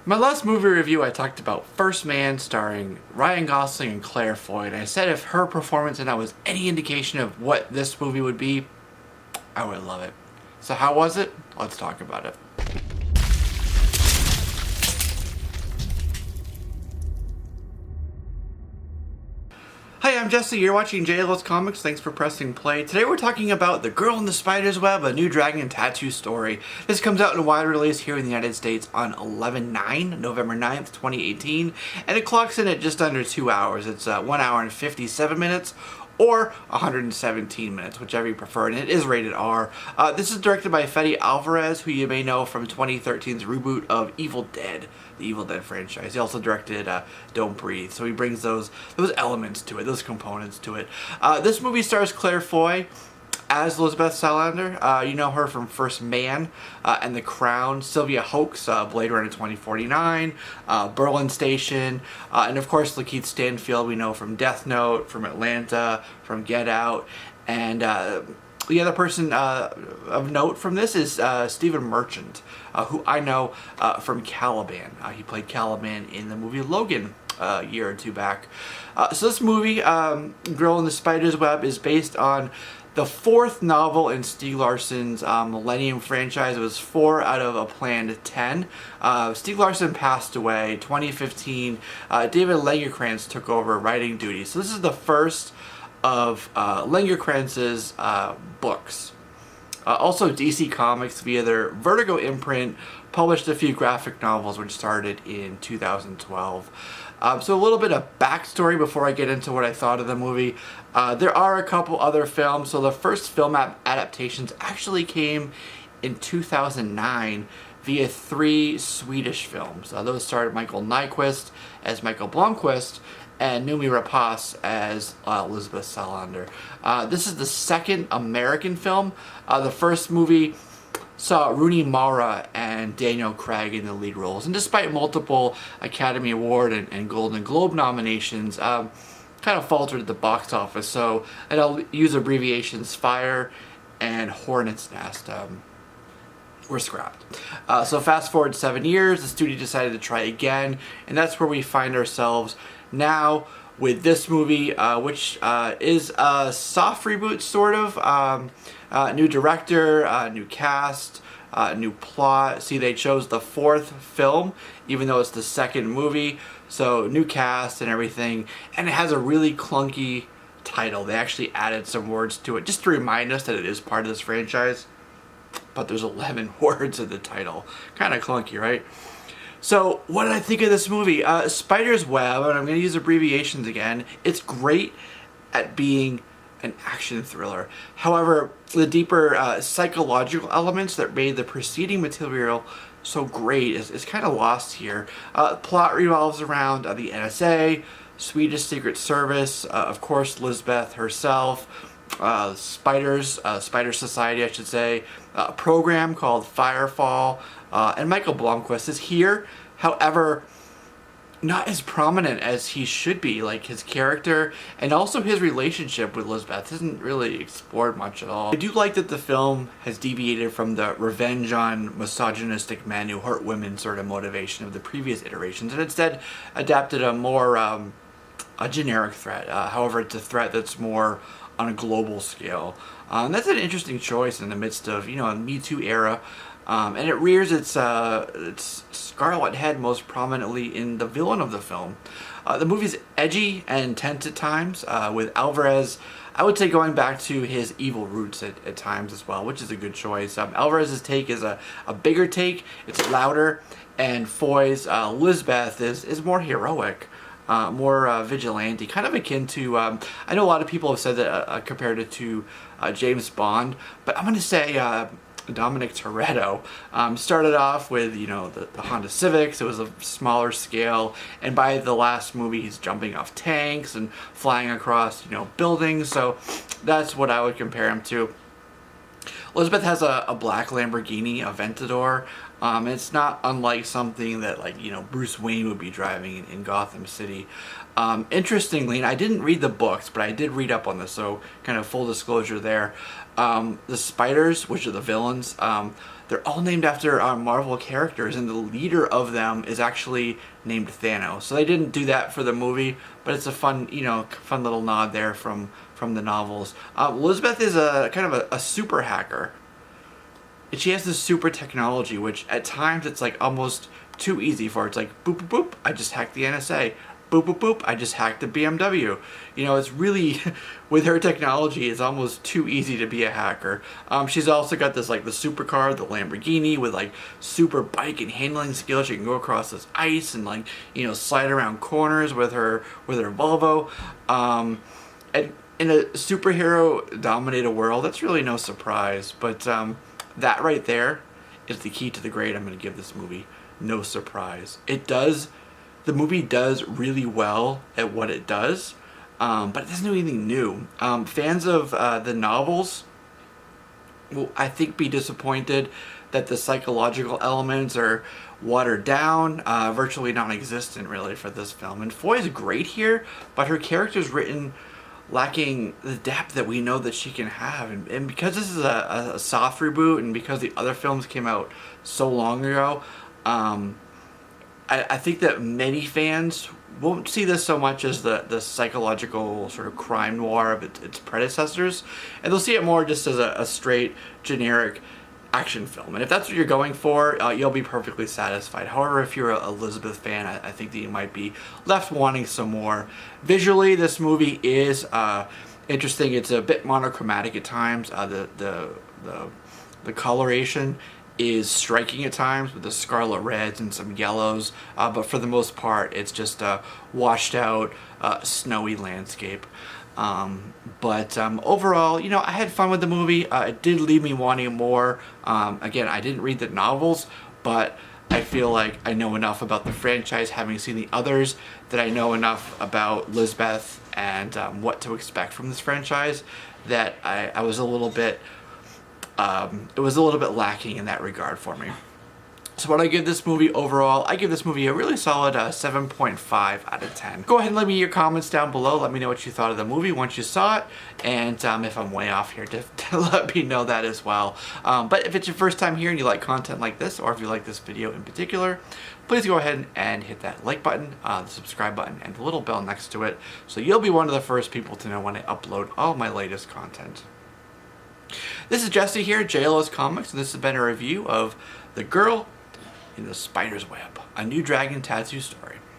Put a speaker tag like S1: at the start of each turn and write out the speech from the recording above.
S1: My last movie review, I talked about First Man, starring Ryan Gosling and Claire Foy, and I said if her performance in that was any indication of what this movie would be, I would love it. So how was it? Let's talk about it. Hi, I'm Jesse. You're watching JLo's Comics. Thanks for pressing play. Today we're talking about The Girl in the Spider's Web, a new dragon tattoo story. This comes out in a wide release here in the United States on November 9th, 2018, and it clocks in at just under 2 hours. It's 1 hour and 57 minutes, or 117 minutes, whichever you prefer, and it is rated R. This is directed by Fede Alvarez, who you may know from 2013's reboot of Evil Dead, the Evil Dead franchise. He also directed Don't Breathe, so he brings those elements to it, those components to it. This movie stars Claire Foy as Lisbeth Salander. You know her from First Man and The Crown, Sylvia Hoeks, Blade Runner 2049, Berlin Station, and of course Lakeith Stanfield we know from Death Note, from Atlanta, from Get Out, and the other person of note from this is Stephen Merchant, who I know from Caliban. He played Caliban in the movie Logan a year or two back. So this movie, Girl in the Spider's Web, is based on the fourth novel in Stieg Larsson's Millennium franchise. It was 4 out of a planned 10. Stieg Larsson passed away 2015. David Langerkrantz took over writing duties. So this is the first of Langerkrantz's books. Also, DC Comics, via their Vertigo imprint, published a few graphic novels which started in 2012. So a little bit of backstory before I get into what I thought of the movie. There are a couple other films. So the first film adaptations actually came in 2009 via 3 Swedish films. Those starred Michael Nyqvist as Michael Blomkvist and Noomi Rapace as Lisbeth Salander. This is the second American film. The first movie saw Rooney Mara and Daniel Craig in the lead roles, and despite multiple Academy Award and Golden Globe nominations, kind of faltered at the box office. So, and I'll use abbreviations, Fire and Hornet's Nest were scrapped. So fast forward 7 years, the studio decided to try again, and that's where we find ourselves now with this movie, which is a soft reboot, sort of. New director, new cast, new plot. See, they chose the 4th film, even though it's the 2nd movie. So, new cast and everything. And it has a really clunky title. They actually added some words to it, just to remind us that it is part of this franchise. But there's 11 words in the title. Kind of clunky, right? So, what did I think of this movie? Spider's Web, and I'm going to use abbreviations again. It's great at being an action thriller. However, the deeper psychological elements that made the preceding material so great is kind of lost here. Plot revolves around the NSA, Swedish Secret Service, of course Lisbeth herself, Spider Society I should say, a program called Firefall, and Michael Blomkvist is here. However, not as prominent as he should be. Like, his character and also his relationship with Lisbeth isn't really explored much at all. I do like that the film has deviated from the revenge on misogynistic men who hurt women sort of motivation of the previous iterations, and instead adapted a more a generic threat. However, it's a threat that's more on a global scale. That's an interesting choice in the midst of, you know, a Me Too era. And it rears its scarlet head most prominently in the villain of the film. The movie's edgy and tense at times, with Alvarez, I would say, going back to his evil roots at times as well, which is a good choice. Alvarez's take is a bigger take, it's louder, and Foy's Lisbeth is more heroic. More vigilante, kind of akin to, I know a lot of people have said that, compared it to James Bond, but I'm going to say Dominic Toretto started off with, you know, the Honda Civics. It was a smaller scale, and by the last movie he's jumping off tanks and flying across, you know, buildings. So that's what I would compare him to. Elizabeth has a black Lamborghini Aventador. It's not unlike something that, like, you know, Bruce Wayne would be driving in Gotham City. Interestingly, and I didn't read the books, but I did read up on this, so kind of full disclosure there. The spiders, which are the villains, they're all named after Marvel characters, and the leader of them is actually named Thanos. So they didn't do that for the movie, but it's a fun, fun little nod there from the novels. Elizabeth is a kind of a super hacker. And she has this super technology, which at times it's like almost too easy for her. It's like, boop, boop, boop, I just hacked the NSA. Boop, boop, boop, I just hacked the BMW. It's really, with her technology, it's almost too easy to be a hacker. She's also got this, like, the supercar, the Lamborghini, with, like, super bike and handling skills. She can go across this ice and, like, slide around corners with her Volvo. And in a superhero-dominated world, that's really no surprise. But that right there is the key to the grade I'm going to give this movie. No surprise. The movie does really well at what it does, but it doesn't do anything new. Fans of the novels will, I think, be disappointed that the psychological elements are watered down, virtually non-existent, really, for this film. And Foy is great here, but her character's written lacking the depth that we know that she can have. And because this is a soft reboot, and because the other films came out so long ago, I think that many fans won't see this so much as the psychological sort of crime noir of its predecessors, and they'll see it more just as a straight, generic action film. And if that's what you're going for, you'll be perfectly satisfied. However, if you're an Elizabeth fan, I think that you might be left wanting some more. Visually, this movie is interesting. It's a bit monochromatic at times. The coloration is striking at times with the scarlet reds and some yellows, but for the most part it's just a washed out snowy landscape. But overall, I had fun with the movie. It did leave me wanting more. Again, I didn't read the novels, but I feel like I know enough about the franchise, having seen the others, that I know enough about Lisbeth and what to expect from this franchise, that I was a little bit it was a little bit lacking in that regard for me. So what I give this movie overall, I give this movie a really solid 7.5 out of 10. Go ahead and leave me your comments down below. Let me know what you thought of the movie once you saw it. And if I'm way off here, to let me know that as well. But if it's your first time here and you like content like this, or if you like this video in particular, please go ahead and hit that like button, the subscribe button, and the little bell next to it, so you'll be one of the first people to know when I upload all my latest content. This is Jesse here at JLO's Comics, and this has been a review of The Girl in the Spider's Web, a new dragon tattoo story.